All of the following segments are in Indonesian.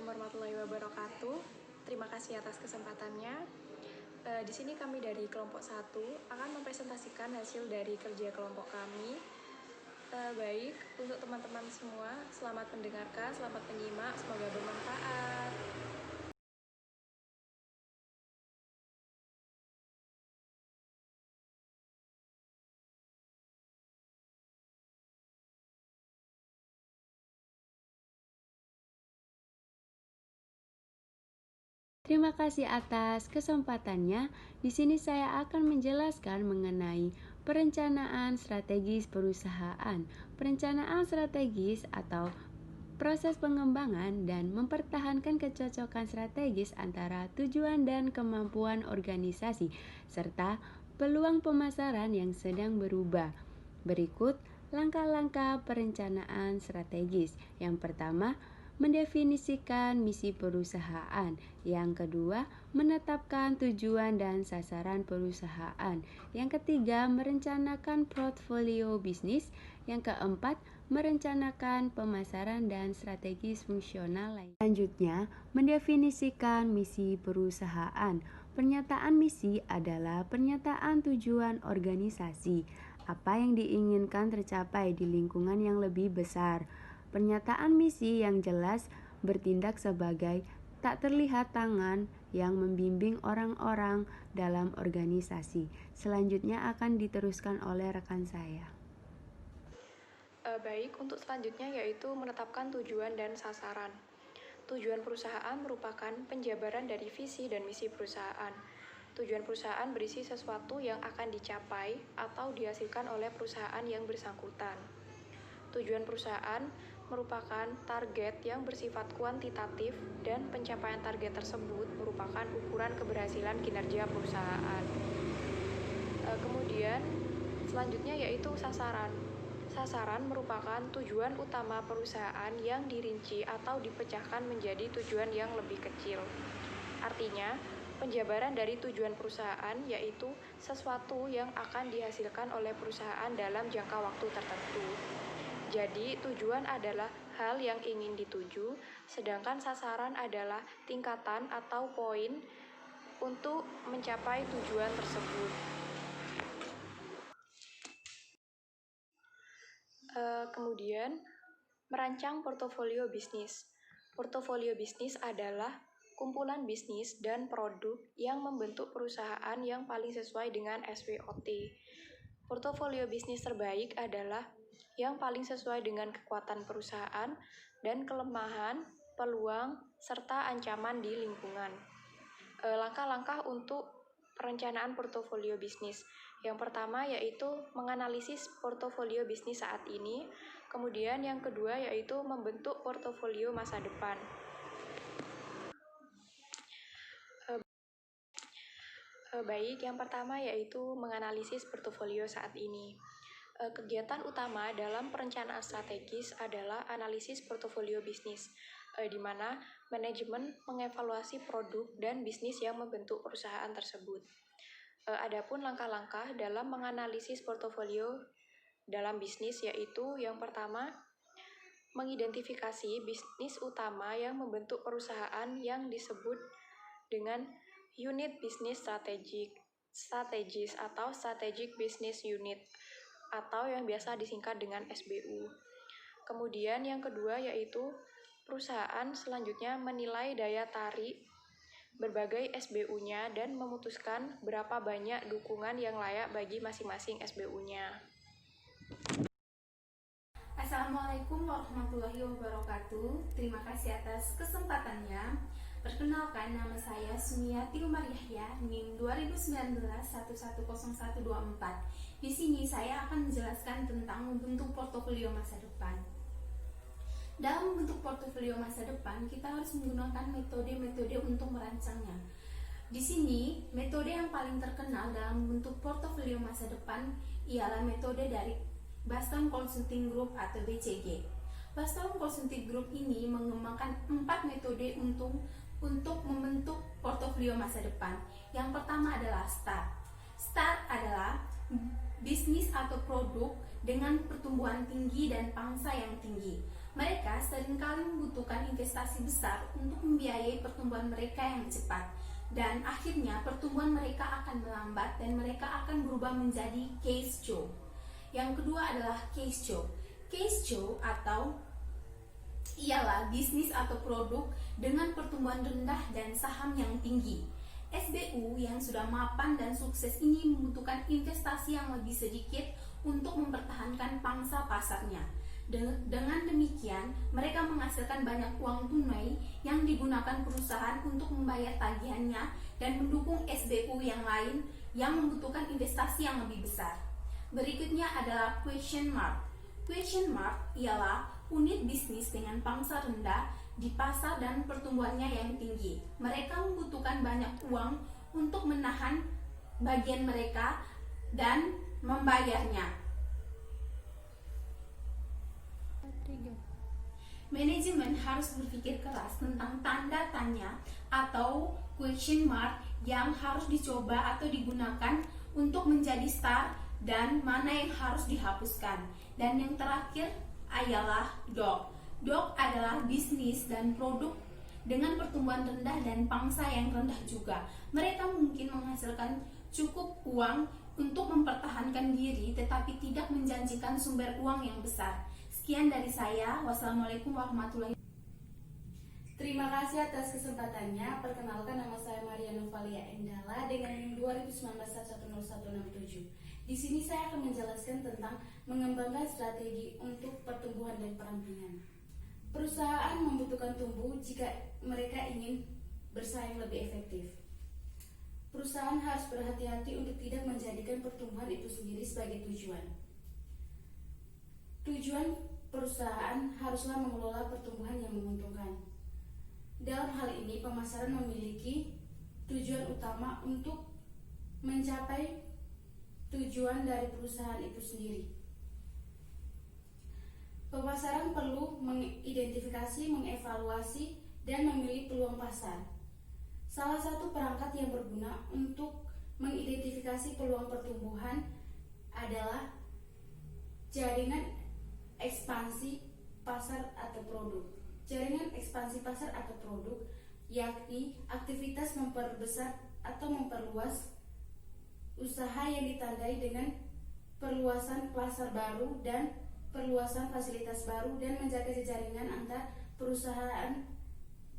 Assalamualaikum warahmatullahi wabarakatuh. Terima kasih atas kesempatannya. Di sini kami dari kelompok 1 akan mempresentasikan hasil dari kerja kelompok kami. Baik, untuk teman-teman semua, selamat mendengarkan, selamat menyimak, semoga bermanfaat. Terima kasih atas kesempatannya. Di sini saya akan menjelaskan mengenai perencanaan strategis perusahaan. Perencanaan strategis atau proses pengembangan dan mempertahankan kecocokan strategis antara tujuan dan kemampuan organisasi serta peluang pemasaran yang sedang berubah. Berikut langkah-langkah perencanaan strategis. Yang pertama, mendefinisikan misi perusahaan. Yang kedua, menetapkan tujuan dan sasaran perusahaan. Yang ketiga, merencanakan portfolio bisnis. Yang keempat, merencanakan pemasaran dan strategis fungsional lain. Selanjutnya, mendefinisikan misi perusahaan. Pernyataan misi adalah pernyataan tujuan organisasi. Apa yang diinginkan tercapai di lingkungan yang lebih besar. Pernyataan misi yang jelas bertindak sebagai tak terlihat tangan yang membimbing orang-orang dalam organisasi. Selanjutnya akan diteruskan oleh rekan saya. Baik, untuk selanjutnya yaitu menetapkan tujuan dan sasaran. Tujuan perusahaan merupakan penjabaran dari visi dan misi perusahaan. Tujuan perusahaan berisi sesuatu yang akan dicapai atau dihasilkan oleh perusahaan yang bersangkutan. Tujuan perusahaan merupakan target yang bersifat kuantitatif dan pencapaian target tersebut merupakan ukuran keberhasilan kinerja perusahaan. Kemudian selanjutnya yaitu sasaran. Sasaran merupakan tujuan utama perusahaan yang dirinci atau dipecahkan menjadi tujuan yang lebih kecil. Artinya, penjabaran dari tujuan perusahaan yaitu sesuatu yang akan dihasilkan oleh perusahaan dalam jangka waktu tertentu. Jadi, tujuan adalah hal yang ingin dituju, sedangkan sasaran adalah tingkatan atau poin untuk mencapai tujuan tersebut. Kemudian, merancang portofolio bisnis. Portofolio bisnis adalah kumpulan bisnis dan produk yang membentuk perusahaan yang paling sesuai dengan SWOT. Portofolio bisnis terbaik adalah yang paling sesuai dengan kekuatan perusahaan dan kelemahan, peluang, serta ancaman di lingkungan. Langkah-langkah untuk perencanaan portofolio bisnis. Yang pertama yaitu menganalisis portofolio bisnis saat ini. Kemudian yang kedua yaitu membentuk portofolio masa depan. Baik, yang pertama yaitu menganalisis portofolio saat ini. Kegiatan utama dalam perencanaan strategis adalah analisis portofolio bisnis, di mana manajemen mengevaluasi produk dan bisnis yang membentuk perusahaan tersebut. Adapun langkah-langkah dalam menganalisis portofolio dalam bisnis yaitu yang pertama, mengidentifikasi bisnis utama yang membentuk perusahaan yang disebut dengan unit bisnis strategis atau strategic business unit atau yang biasa disingkat dengan SBU. Kemudian yang kedua yaitu perusahaan selanjutnya menilai daya tarik berbagai SBU-nya dan memutuskan berapa banyak dukungan yang layak bagi masing-masing SBU-nya. Assalamualaikum warahmatullahi wabarakatuh. Terima kasih atas kesempatannya. Perkenalkan, nama saya Sumiati Umar Yahya, NIM 2019-110124. Di sini saya akan menjelaskan tentang membentuk portofolio masa depan. Dalam membentuk portofolio masa depan, kita harus menggunakan metode-metode untuk merancangnya. Di sini, metode yang paling terkenal dalam membentuk portofolio masa depan ialah metode dari Boston Consulting Group atau BCG. Boston Consulting Group ini mengembangkan 4 metode untuk membentuk portofolio masa depan. Yang pertama adalah START. START adalah bisnis atau produk dengan pertumbuhan tinggi dan pangsa yang tinggi. Mereka seringkali membutuhkan investasi besar untuk membiayai pertumbuhan mereka yang cepat, dan akhirnya pertumbuhan mereka akan melambat dan mereka akan berubah menjadi cash cow. Yang kedua adalah cash cow. Cash cow atau ialah bisnis atau produk dengan pertumbuhan rendah dan saham yang tinggi. SBU yang sudah mapan dan sukses ini membutuhkan investasi yang lebih sedikit untuk mempertahankan pangsa pasarnya. Dengan demikian, mereka menghasilkan banyak uang tunai yang digunakan perusahaan untuk membayar tagihannya dan mendukung SBU yang lain yang membutuhkan investasi yang lebih besar. Berikutnya adalah question mark. Question mark ialah unit bisnis dengan pangsa rendah di pasar dan pertumbuhannya yang tinggi. Mereka membutuhkan banyak uang untuk menahan bagian mereka dan membayarnya. Manajemen harus berpikir keras tentang tanda tanya atau question mark yang harus dicoba atau digunakan untuk menjadi star dan mana yang harus dihapuskan. Dan yang terakhir ialah dog. Dog adalah bisnis dan produk dengan pertumbuhan rendah dan pangsa yang rendah juga. Mereka mungkin menghasilkan cukup uang untuk mempertahankan diri tetapi tidak menjanjikan sumber uang yang besar. Sekian dari saya. Wassalamualaikum warahmatullahi wabarakatuh. Terima kasih atas kesempatannya. Perkenalkan, nama saya Maria Novalia Endala dengan NIM 2019-110167. Di sini saya akan menjelaskan tentang mengembangkan strategi untuk pertumbuhan dan perampingan. Perusahaan membutuhkan tumbuh jika mereka ingin bersaing lebih efektif. Perusahaan harus berhati-hati untuk tidak menjadikan pertumbuhan itu sendiri sebagai tujuan. Tujuan perusahaan haruslah mengelola pertumbuhan yang menguntungkan. Dalam hal ini, pemasaran memiliki tujuan utama untuk mencapai tujuan dari perusahaan itu sendiri. Pemasaran perlu mengidentifikasi, mengevaluasi, dan memilih peluang pasar. Salah satu perangkat yang berguna untuk mengidentifikasi peluang pertumbuhan adalah jaringan ekspansi pasar atau produk. Jaringan ekspansi pasar atau produk yakni aktivitas memperbesar atau memperluas usaha yang ditandai dengan perluasan pasar baru dan perluasan fasilitas baru dan menjaga jaringan antar perusahaan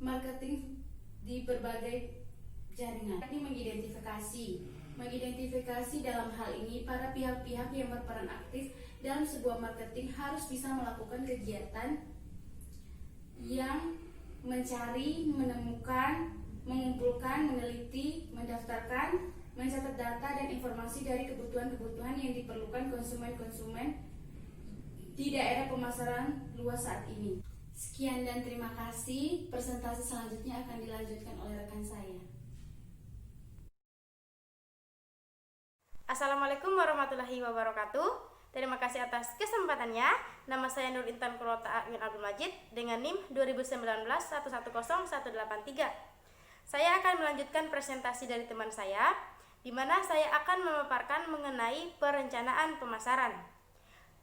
marketing di berbagai jaringan. Ini mengidentifikasi dalam hal ini para pihak-pihak yang berperan aktif dalam sebuah marketing harus bisa melakukan kegiatan yang mencari, menemukan, mengumpulkan, meneliti, mendaftarkan, mencatat data dan informasi dari kebutuhan-kebutuhan yang diperlukan konsumen-konsumen di daerah pemasaran luas saat ini. Sekian dan terima kasih. Presentasi selanjutnya akan dilanjutkan oleh rekan saya. Assalamualaikum warahmatullahi wabarakatuh. Terima kasih atas kesempatannya. Nama saya Nur Intan Kurota Amin Abdul Majid dengan NIM 2019-110183. Saya akan melanjutkan presentasi dari teman saya, di mana saya akan memaparkan mengenai perencanaan pemasaran.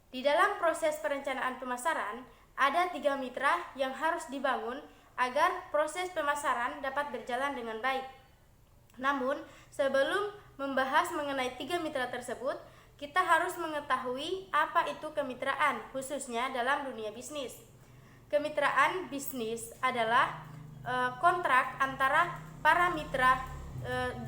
Di dalam proses perencanaan pemasaran, ada 3 mitra yang harus dibangun agar proses pemasaran dapat berjalan dengan baik. Namun, sebelum membahas mengenai 3 mitra tersebut, kita harus mengetahui apa itu kemitraan, khususnya dalam dunia bisnis. Kemitraan bisnis adalah kontrak antara para mitra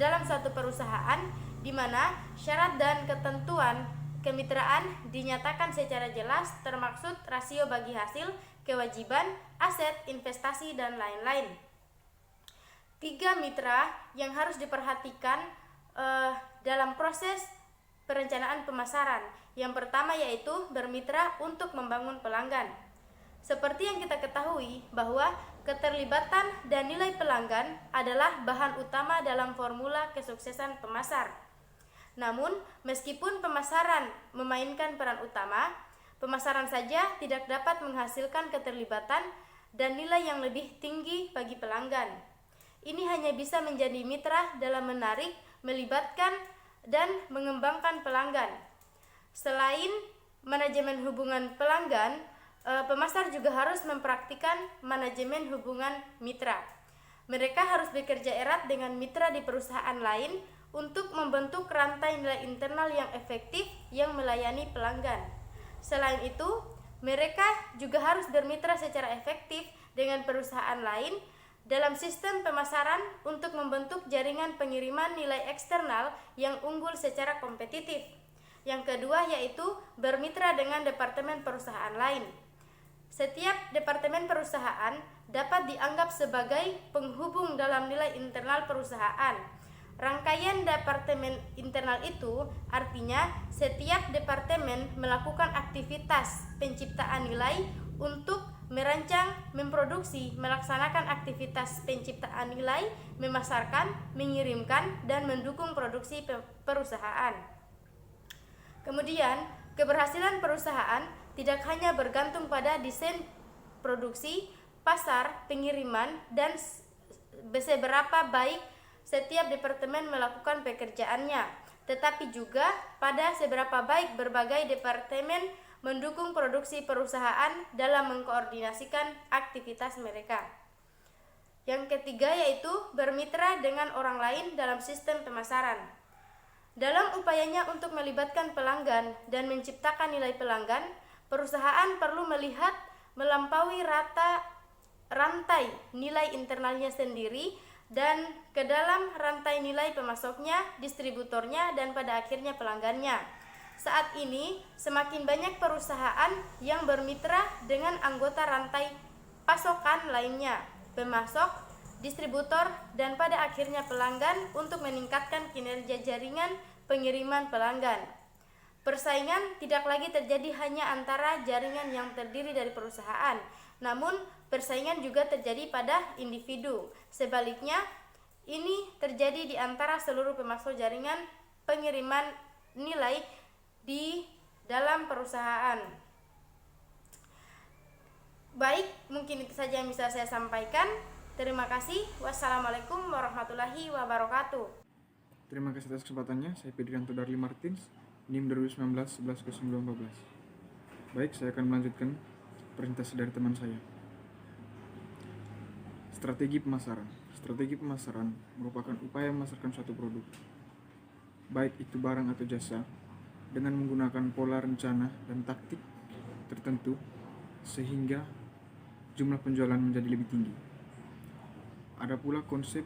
dalam suatu perusahaan, di mana syarat dan ketentuan kemitraan dinyatakan secara jelas, termaksud rasio bagi hasil, kewajiban, aset, investasi, dan lain-lain. 3 mitra yang harus diperhatikan dalam proses perencanaan pemasaran. Yang pertama yaitu bermitra untuk membangun pelanggan. Seperti yang kita ketahui bahwa keterlibatan dan nilai pelanggan adalah bahan utama dalam formula kesuksesan pemasar. Namun, meskipun pemasaran memainkan peran utama, pemasaran saja tidak dapat menghasilkan keterlibatan dan nilai yang lebih tinggi bagi pelanggan. Ini hanya bisa menjadi mitra dalam menarik, melibatkan, dan mengembangkan pelanggan. Selain manajemen hubungan pelanggan, Pemasar juga harus mempraktikkan manajemen hubungan mitra. Mereka harus bekerja erat dengan mitra di perusahaan lain untuk membentuk rantai nilai internal yang efektif yang melayani pelanggan. Selain itu, mereka juga harus bermitra secara efektif dengan perusahaan lain dalam sistem pemasaran untuk membentuk jaringan pengiriman nilai eksternal yang unggul secara kompetitif. Yang kedua yaitu bermitra dengan departemen perusahaan lain. Setiap departemen perusahaan dapat dianggap sebagai penghubung dalam nilai internal perusahaan. Rangkaian departemen internal itu artinya setiap departemen melakukan aktivitas penciptaan nilai untuk merancang, memproduksi, melaksanakan aktivitas penciptaan nilai, memasarkan, mengirimkan, dan mendukung produksi perusahaan. Kemudian, keberhasilan perusahaan tidak hanya bergantung pada desain produksi, pasar, pengiriman, dan seberapa baik setiap departemen melakukan pekerjaannya, tetapi juga pada seberapa baik berbagai departemen mendukung produksi perusahaan dalam mengkoordinasikan aktivitas mereka. Yang ketiga yaitu bermitra dengan orang lain dalam sistem pemasaran. Dalam upayanya untuk melibatkan pelanggan dan menciptakan nilai pelanggan, perusahaan perlu melihat melampaui rantai nilai internalnya sendiri dan ke dalam rantai nilai pemasoknya, distributornya, dan pada akhirnya pelanggannya. Saat ini, semakin banyak perusahaan yang bermitra dengan anggota rantai pasokan lainnya, pemasok, distributor, dan pada akhirnya pelanggan untuk meningkatkan kinerja jaringan pengiriman pelanggan. Persaingan tidak lagi terjadi hanya antara jaringan yang terdiri dari perusahaan, namun persaingan juga terjadi pada individu. Sebaliknya, ini terjadi di antara seluruh pemasok jaringan pengiriman nilai di dalam perusahaan. Baik, mungkin itu saja yang bisa saya sampaikan. Terima kasih. Wassalamualaikum warahmatullahi wabarakatuh. Terima kasih atas kesempatannya. Saya Pedrianto Darli Martins, NIM 2019 110914. Baik, saya akan melanjutkan presentasi dari teman saya. Strategi pemasaran. Strategi pemasaran merupakan upaya memasarkan suatu produk, baik itu barang atau jasa, dengan menggunakan pola rencana dan taktik tertentu sehingga jumlah penjualan menjadi lebih tinggi. Ada pula konsep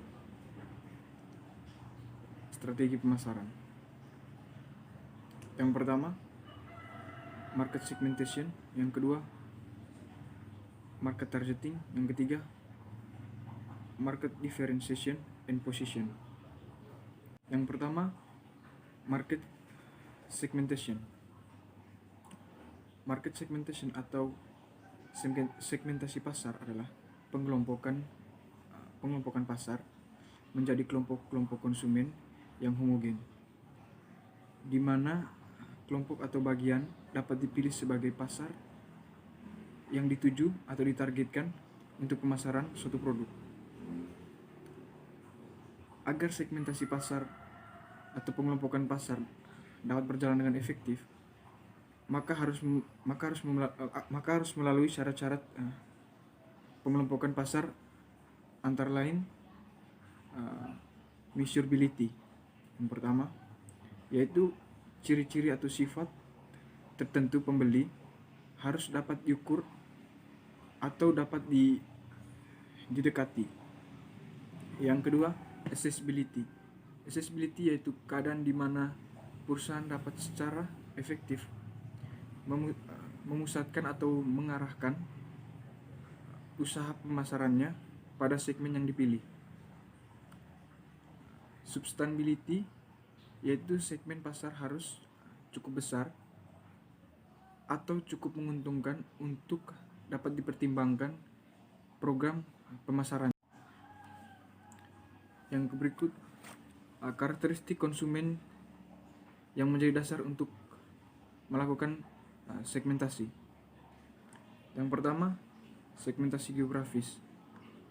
strategi pemasaran. Yang pertama, market segmentation. Yang kedua, market targeting. Yang ketiga, market differentiation and position. Yang pertama, market segmentation. Market segmentation atau segmentasi pasar adalah pengelompokan pasar menjadi kelompok-kelompok konsumen yang homogen, di mana kelompok atau bagian dapat dipilih sebagai pasar yang dituju atau ditargetkan untuk pemasaran suatu produk. Agar segmentasi pasar atau pengelompokan pasar dapat berjalan dengan efektif, maka harus melalui syarat-syarat pengelompokan pasar, antara lain measurability. Yang pertama yaitu ciri-ciri atau sifat tertentu pembeli harus dapat diukur atau dapat didekati. Yang kedua, accessibility. Accessibility yaitu keadaan di mana perusahaan dapat secara efektif memusatkan atau mengarahkan usaha pemasarannya pada segmen yang dipilih. Sustainability yaitu segmen pasar harus cukup besar atau cukup menguntungkan untuk dapat dipertimbangkan program pemasaran. Yang berikut, karakteristik konsumen yang menjadi dasar untuk melakukan segmentasi. Yang pertama, segmentasi geografis.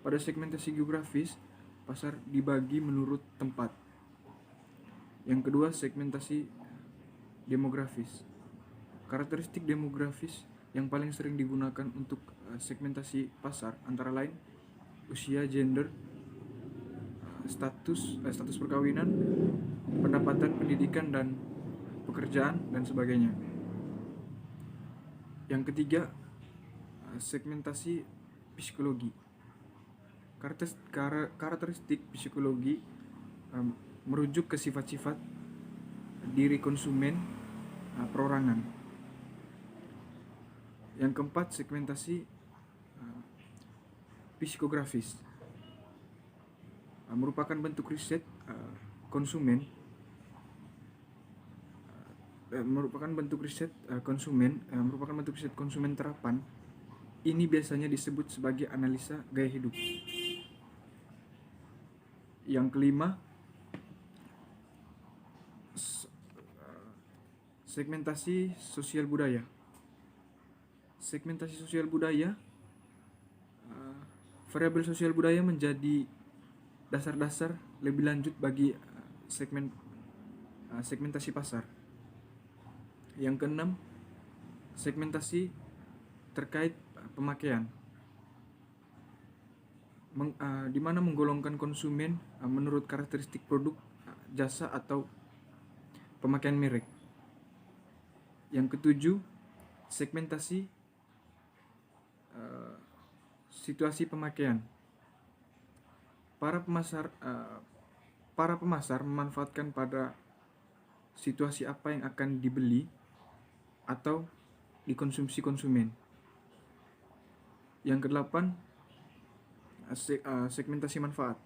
Pada segmentasi geografis, pasar dibagi menurut tempat. Yang kedua, segmentasi demografis. Karakteristik demografis yang paling sering digunakan untuk segmentasi pasar antara lain usia, gender, status perkawinan, pendapatan, pendidikan dan pekerjaan dan sebagainya. Yang ketiga, segmentasi psikologi. Karakteristik psikologi merujuk ke sifat-sifat diri konsumen perorangan. Yang keempat, segmentasi psikografis merupakan bentuk riset konsumen merupakan bentuk riset konsumen terapan. Ini biasanya disebut sebagai analisa gaya hidup. Yang kelima, segmentasi sosial budaya. Segmentasi sosial budaya, variabel sosial budaya menjadi dasar-dasar lebih lanjut bagi segmentasi pasar. Yang keenam, segmentasi terkait pemakaian, di mana menggolongkan konsumen menurut karakteristik produk, jasa atau pemakaian merek. Yang ketujuh, segmentasi situasi pemakaian. Para pemasar memanfaatkan pada situasi apa yang akan dibeli atau dikonsumsi konsumen. Yang kedelapan, segmentasi manfaat.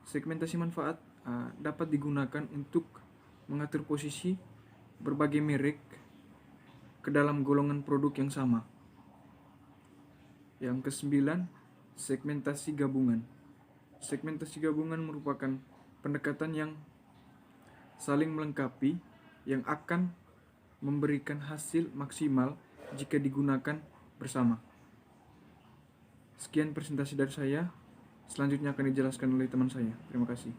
Segmentasi manfaat dapat digunakan untuk mengatur posisi berbagai merek ke dalam golongan produk yang sama. Yang kesembilan, segmentasi gabungan. Segmentasi gabungan merupakan pendekatan yang saling melengkapi yang akan memberikan hasil maksimal jika digunakan bersama. Sekian presentasi dari saya. Selanjutnya akan dijelaskan oleh teman saya. Terima kasih.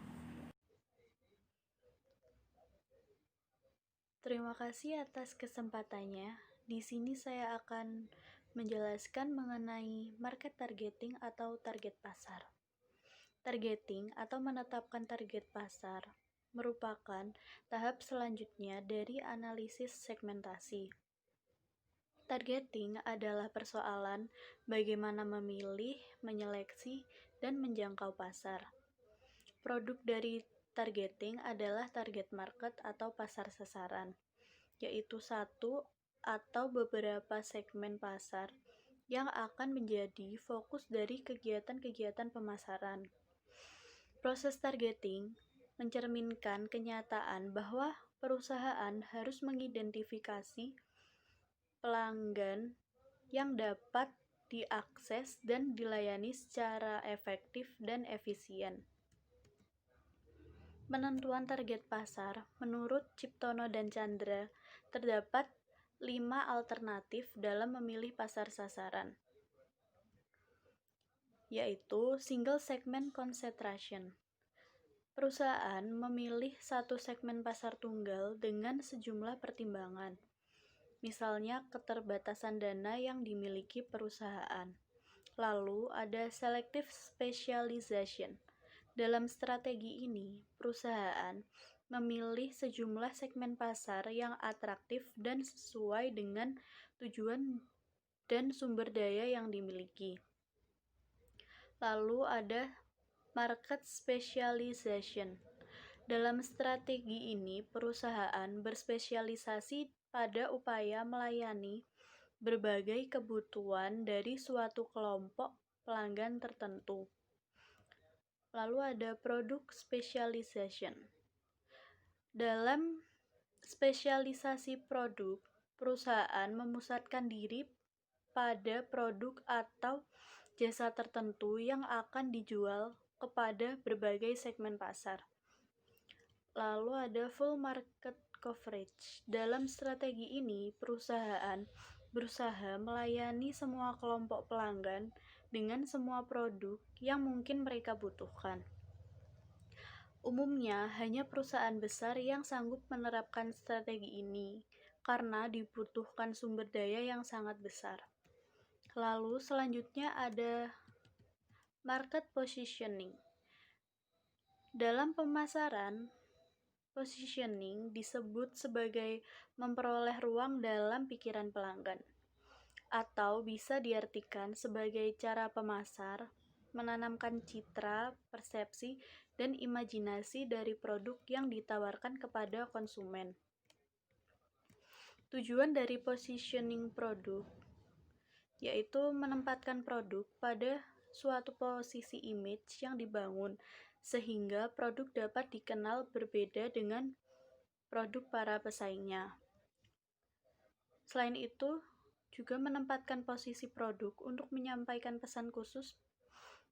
Terima kasih atas kesempatannya. Di sini saya akan menjelaskan mengenai market targeting atau target pasar. Targeting atau menetapkan target pasar merupakan tahap selanjutnya dari analisis segmentasi. Targeting adalah persoalan bagaimana memilih, menyeleksi, dan menjangkau pasar. Produk dari targeting adalah target market atau pasar sasaran, yaitu satu atau beberapa segmen pasar yang akan menjadi fokus dari kegiatan-kegiatan pemasaran. Proses targeting mencerminkan kenyataan bahwa perusahaan harus mengidentifikasi pelanggan yang dapat diakses dan dilayani secara efektif dan efisien. Penentuan target pasar menurut Ciptono dan Chandra terdapat 5 alternatif dalam memilih pasar sasaran, yaitu single segment concentration. Perusahaan memilih satu segmen pasar tunggal dengan sejumlah pertimbangan, misalnya keterbatasan dana yang dimiliki perusahaan. Lalu ada selective specialization. Dalam strategi ini, perusahaan memilih sejumlah segmen pasar yang atraktif dan sesuai dengan tujuan dan sumber daya yang dimiliki. Lalu ada market specialization. Dalam strategi ini, perusahaan berspesialisasi pada upaya melayani berbagai kebutuhan dari suatu kelompok pelanggan tertentu. Lalu ada product specialization. Dalam spesialisasi produk, perusahaan memusatkan diri pada produk atau jasa tertentu yang akan dijual kepada berbagai segmen pasar. Lalu ada full market coverage. Dalam strategi ini, perusahaan berusaha melayani semua kelompok pelanggan dengan semua produk yang mungkin mereka butuhkan. Umumnya, hanya perusahaan besar yang sanggup menerapkan strategi ini, karena dibutuhkan sumber daya yang sangat besar. Lalu selanjutnya ada market positioning. Dalam pemasaran, positioning disebut sebagai memperoleh ruang dalam pikiran pelanggan, atau bisa diartikan sebagai cara pemasar menanamkan citra, persepsi, dan imajinasi dari produk yang ditawarkan kepada konsumen. Tujuan dari positioning produk yaitu menempatkan produk pada suatu posisi image yang dibangun sehingga produk dapat dikenal berbeda dengan produk para pesaingnya. Selain itu, juga menempatkan posisi produk untuk menyampaikan pesan khusus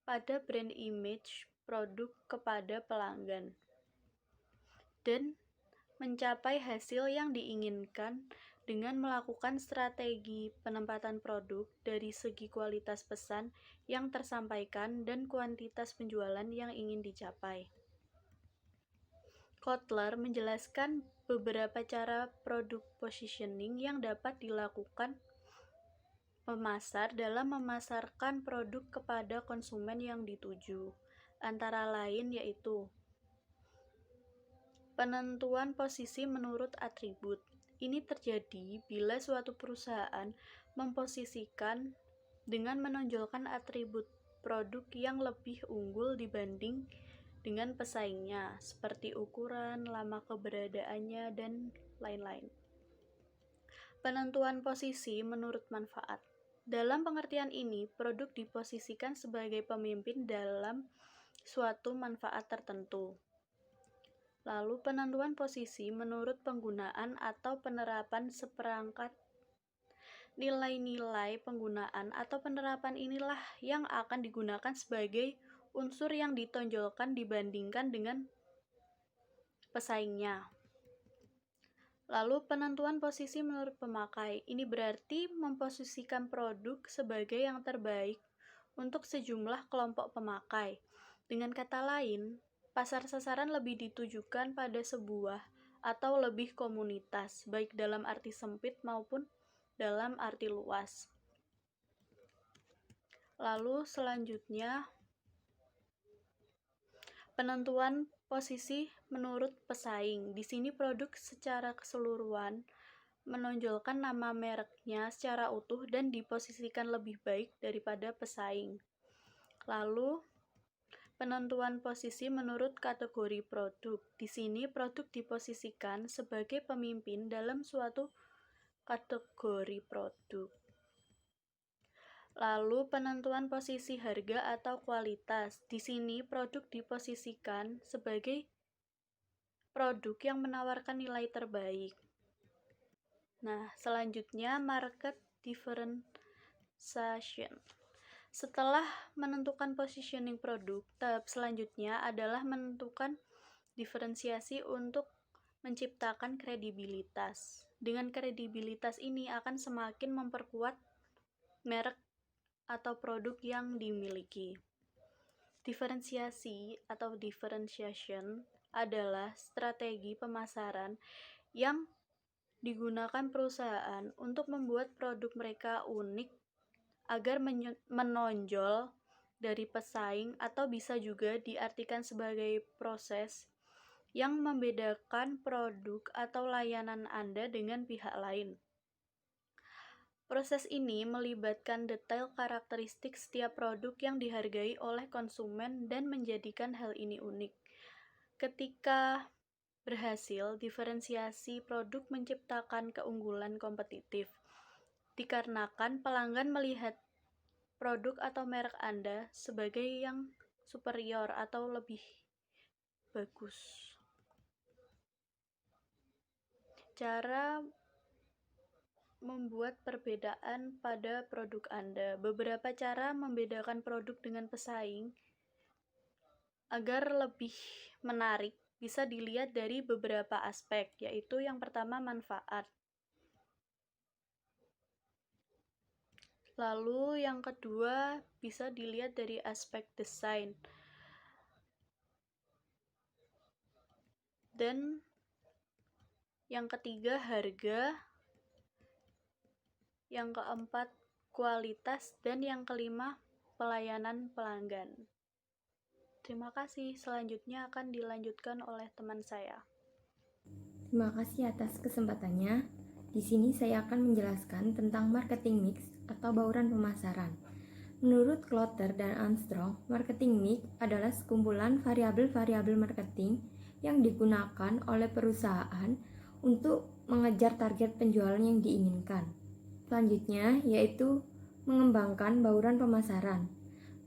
pada brand image produk kepada pelanggan dan mencapai hasil yang diinginkan dengan melakukan strategi penempatan produk dari segi kualitas pesan yang tersampaikan dan kuantitas penjualan yang ingin dicapai. Kotler menjelaskan beberapa cara produk positioning yang dapat dilakukan pemasar dalam memasarkan produk kepada konsumen yang dituju, antara lain yaitu penentuan posisi menurut atribut. Ini terjadi bila suatu perusahaan memposisikan dengan menonjolkan atribut produk yang lebih unggul dibanding dengan pesaingnya, seperti ukuran, lama keberadaannya, dan lain-lain. Penentuan posisi menurut manfaat. Dalam pengertian ini, produk diposisikan sebagai pemimpin dalam suatu manfaat tertentu. Lalu penentuan posisi menurut penggunaan atau penerapan seperangkat nilai-nilai penggunaan atau penerapan inilah yang akan digunakan sebagai unsur yang ditonjolkan dibandingkan dengan pesaingnya. Lalu penentuan posisi menurut pemakai. Ini berarti memposisikan produk sebagai yang terbaik untuk sejumlah kelompok pemakai. Dengan kata lain, pasar sasaran lebih ditujukan pada sebuah atau lebih komunitas, baik dalam arti sempit maupun dalam arti luas. Lalu selanjutnya, penentuan posisi menurut pesaing. Di sini produk secara keseluruhan menonjolkan nama mereknya secara utuh dan diposisikan lebih baik daripada pesaing. Lalu penentuan posisi menurut kategori produk. Di sini produk diposisikan sebagai pemimpin dalam suatu kategori produk. Lalu penentuan posisi harga atau kualitas. Di sini produk diposisikan sebagai produk yang menawarkan nilai terbaik. Nah, selanjutnya market differentiation. Setelah menentukan positioning produk, tahap selanjutnya adalah menentukan diferensiasi untuk menciptakan kredibilitas. Dengan kredibilitas ini akan semakin memperkuat merek atau produk yang dimiliki. Diferensiasi atau differentiation adalah strategi pemasaran yang digunakan perusahaan untuk membuat produk mereka unik agar menonjol dari pesaing, atau bisa juga diartikan sebagai proses yang membedakan produk atau layanan Anda dengan pihak lain. Proses ini melibatkan detail karakteristik setiap produk yang dihargai oleh konsumen dan menjadikan hal ini unik. Ketika berhasil, diferensiasi produk menciptakan keunggulan kompetitif, dikarenakan pelanggan melihat produk atau merek Anda sebagai yang superior atau lebih bagus. Cara membuat perbedaan pada produk Anda. Beberapa cara membedakan produk dengan pesaing agar lebih menarik bisa dilihat dari beberapa aspek, yaitu yang pertama manfaat. Lalu yang kedua bisa dilihat dari aspek desain. Dan yang ketiga harga. yang keempat kualitas, dan yang kelima pelayanan pelanggan. Terima kasih. Selanjutnya akan dilanjutkan oleh teman saya. Terima kasih atas kesempatannya. Di sini saya akan menjelaskan tentang marketing mix atau bauran pemasaran. Menurut Klotter dan Armstrong, marketing mix adalah sekumpulan variabel-variabel marketing yang digunakan oleh perusahaan untuk mengejar target penjualan yang diinginkan. Selanjutnya yaitu mengembangkan bauran pemasaran.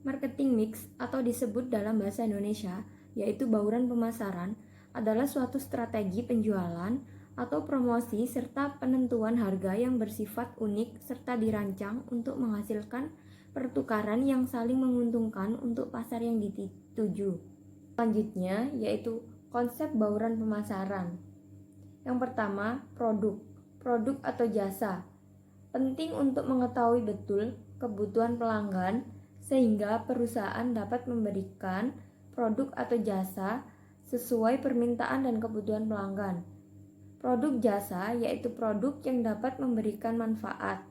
Marketing mix atau disebut dalam bahasa Indonesia yaitu bauran pemasaran adalah suatu strategi penjualan atau promosi serta penentuan harga yang bersifat unik serta dirancang untuk menghasilkan pertukaran yang saling menguntungkan untuk pasar yang dituju. Selanjutnya yaitu konsep bauran pemasaran. Yang pertama, produk atau jasa. Penting untuk mengetahui betul kebutuhan pelanggan sehingga perusahaan dapat memberikan produk atau jasa sesuai permintaan dan kebutuhan pelanggan. Produk jasa yaitu produk yang dapat memberikan manfaat,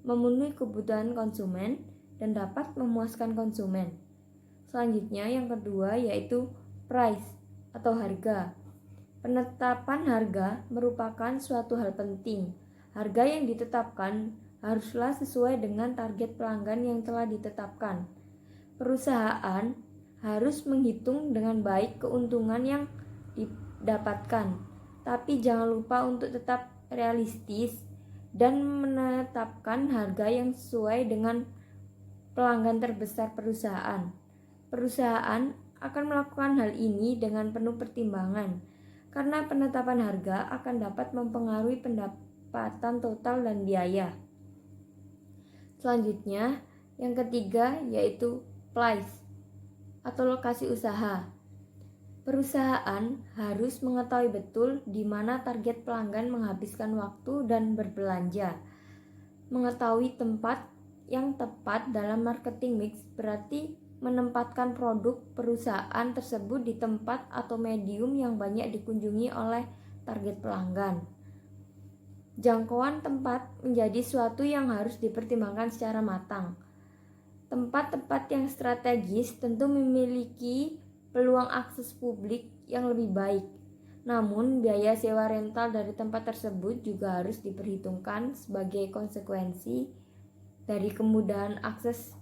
memenuhi kebutuhan konsumen, dan dapat memuaskan konsumen. Selanjutnya yang kedua yaitu price atau harga. Penetapan harga merupakan suatu hal penting. Harga yang ditetapkan haruslah sesuai dengan target pelanggan yang telah ditetapkan. Perusahaan harus menghitung dengan baik keuntungan yang didapatkan, tapi jangan lupa untuk tetap realistis dan menetapkan harga yang sesuai dengan pelanggan terbesar perusahaan. Perusahaan akan melakukan hal ini dengan penuh pertimbangan, karena penetapan harga akan dapat mempengaruhi pendapatan total dan biaya. Selanjutnya, yang ketiga yaitu place atau lokasi usaha. Perusahaan harus mengetahui betul di mana target pelanggan menghabiskan waktu dan berbelanja. Mengetahui tempat yang tepat dalam marketing mix berarti menempatkan produk perusahaan tersebut di tempat atau medium yang banyak dikunjungi oleh target pelanggan. Jangkauan tempat menjadi suatu yang harus dipertimbangkan secara matang. Tempat-tempat yang strategis tentu memiliki peluang akses publik yang lebih baik. Namun, biaya sewa rental dari tempat tersebut juga harus diperhitungkan sebagai konsekuensi dari kemudahan akses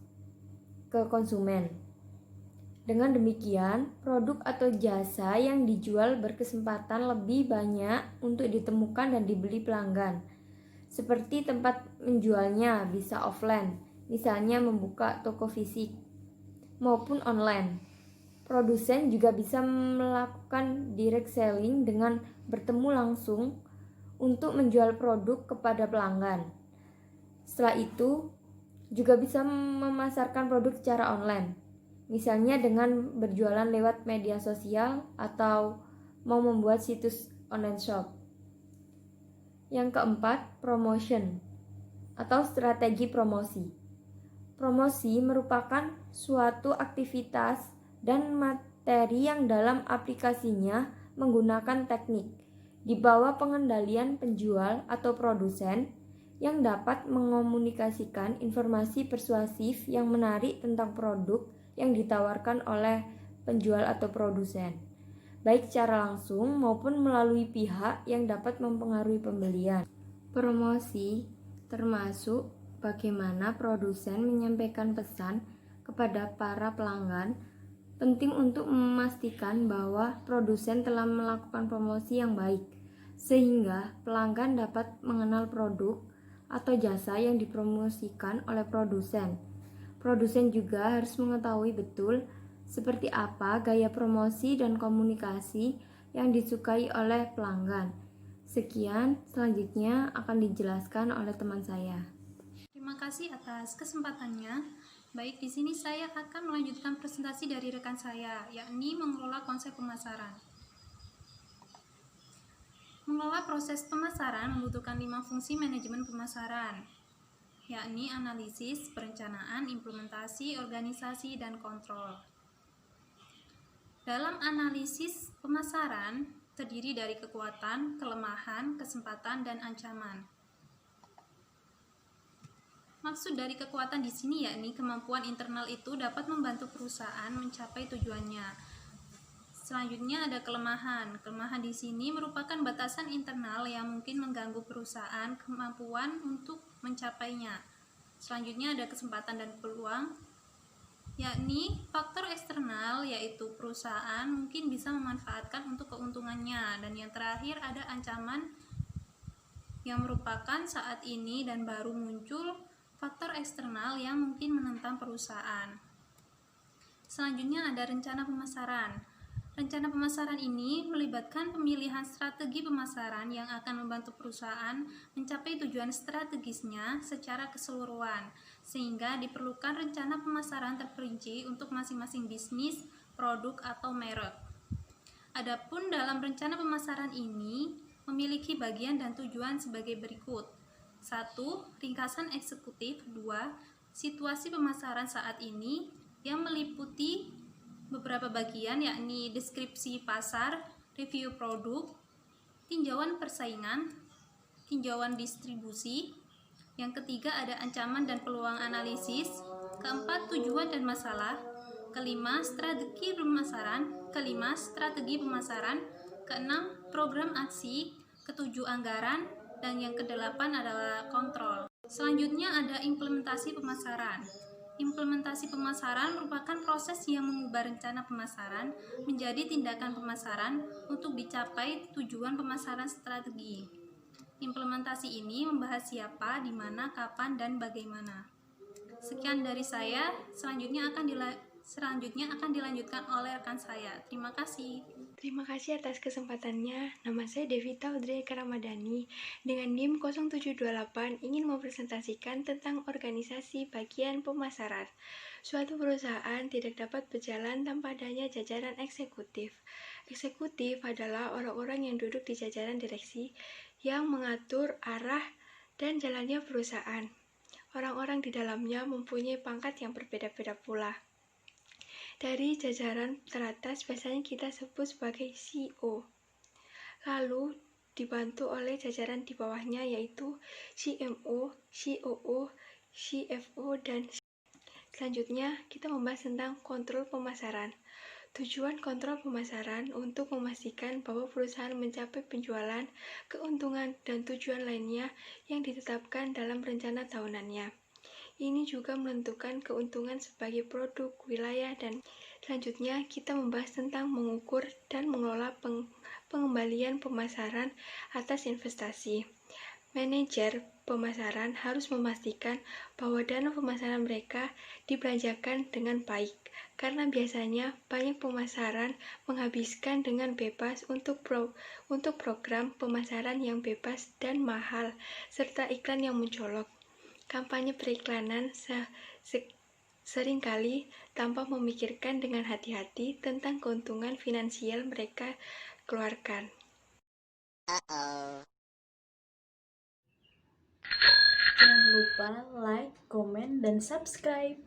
ke konsumen. Dengan demikian, produk atau jasa yang dijual berkesempatan lebih banyak untuk ditemukan dan dibeli pelanggan. Seperti tempat menjualnya bisa offline, misalnya membuka toko fisik, maupun online. Produsen juga bisa melakukan direct selling dengan bertemu langsung untuk menjual produk kepada pelanggan. Setelah itu, juga bisa memasarkan produk secara online, misalnya dengan berjualan lewat media sosial atau mau membuat situs online shop. Yang keempat, promotion atau strategi promosi. Promosi merupakan suatu aktivitas dan materi yang dalam aplikasinya menggunakan teknik di bawah pengendalian penjual atau produsen yang dapat mengomunikasikan informasi persuasif yang menarik tentang produk yang ditawarkan oleh penjual atau produsen, baik secara langsung maupun melalui pihak yang dapat mempengaruhi pembelian. Promosi termasuk bagaimana produsen menyampaikan pesan kepada para pelanggan. Penting untuk memastikan bahwa produsen telah melakukan promosi yang baik, sehingga pelanggan dapat mengenal produk atau jasa yang dipromosikan oleh produsen. Produsen juga harus mengetahui betul seperti apa gaya promosi dan komunikasi yang disukai oleh pelanggan. Sekian, selanjutnya akan dijelaskan oleh teman saya. Terima kasih atas kesempatannya. Baik, di sini saya akan melanjutkan presentasi dari rekan saya, yakni mengelola konsep pemasaran. Mengelola proses pemasaran membutuhkan 5 fungsi manajemen pemasaran, yakni analisis, perencanaan, implementasi, organisasi, dan kontrol. Dalam analisis pemasaran terdiri dari kekuatan, kelemahan, kesempatan, dan ancaman. Maksud dari kekuatan di sini yakni kemampuan internal itu dapat membantu perusahaan mencapai tujuannya. Selanjutnya ada kelemahan. Kelemahan di sini merupakan batasan internal yang mungkin mengganggu perusahaan kemampuan untuk mencapainya. Selanjutnya ada kesempatan dan peluang, yakni faktor eksternal yaitu perusahaan mungkin bisa memanfaatkan untuk keuntungannya. Dan yang terakhir ada ancaman yang merupakan saat ini dan baru muncul faktor eksternal yang mungkin menentang perusahaan. Selanjutnya ada rencana pemasaran. Rencana pemasaran ini melibatkan pemilihan strategi pemasaran yang akan membantu perusahaan mencapai tujuan strategisnya secara keseluruhan, sehingga diperlukan rencana pemasaran terperinci untuk masing-masing bisnis, produk, atau merek. Adapun dalam rencana pemasaran ini memiliki bagian dan tujuan sebagai berikut. 1. Ringkasan eksekutif. 2. Situasi pemasaran saat ini yang meliputi beberapa bagian yakni deskripsi pasar, review produk, tinjauan persaingan, tinjauan distribusi. Yang ketiga ada ancaman dan peluang analisis. Keempat, tujuan dan masalah. Kelima, strategi pemasaran. Kelima, strategi pemasaran. Keenam, program aksi. Ketujuh, anggaran. Dan yang kedelapan adalah kontrol. Selanjutnya ada implementasi pemasaran. Implementasi pemasaran merupakan proses yang mengubah rencana pemasaran menjadi tindakan pemasaran untuk dicapai tujuan pemasaran strategi. Implementasi ini membahas siapa, di mana, kapan, dan bagaimana. Sekian dari saya, selanjutnya akan dilanjutkan oleh rekan saya. Terima kasih. Terima kasih atas kesempatannya. Nama saya Devita Audrey Ramadhani dengan NIM 0728 ingin mempresentasikan tentang organisasi bagian pemasaran. Suatu perusahaan tidak dapat berjalan tanpa adanya jajaran eksekutif. Eksekutif adalah orang-orang yang duduk di jajaran direksi yang mengatur arah dan jalannya perusahaan. Orang-orang di dalamnya mempunyai pangkat yang berbeda-beda pula. Dari jajaran teratas biasanya kita sebut sebagai CEO. Lalu dibantu oleh jajaran di bawahnya yaitu CMO, COO, CFO, dan selanjutnya kita membahas tentang kontrol pemasaran. Tujuan kontrol pemasaran untuk memastikan bahwa perusahaan mencapai penjualan, keuntungan, dan tujuan lainnya yang ditetapkan dalam rencana tahunannya. Ini juga menentukan keuntungan sebagai produk, wilayah, dan selanjutnya kita membahas tentang mengukur dan mengelola pengembalian pemasaran atas investasi. Manajer pemasaran harus memastikan bahwa dana pemasaran mereka dibelanjakan dengan baik, karena biasanya banyak pemasaran menghabiskan dengan bebas untuk program pemasaran yang bebas dan mahal, serta iklan yang mencolok. Kampanye periklanan seringkali tanpa memikirkan dengan hati-hati tentang keuntungan finansial mereka keluarkan. Jangan lupa like, komen, dan subscribe.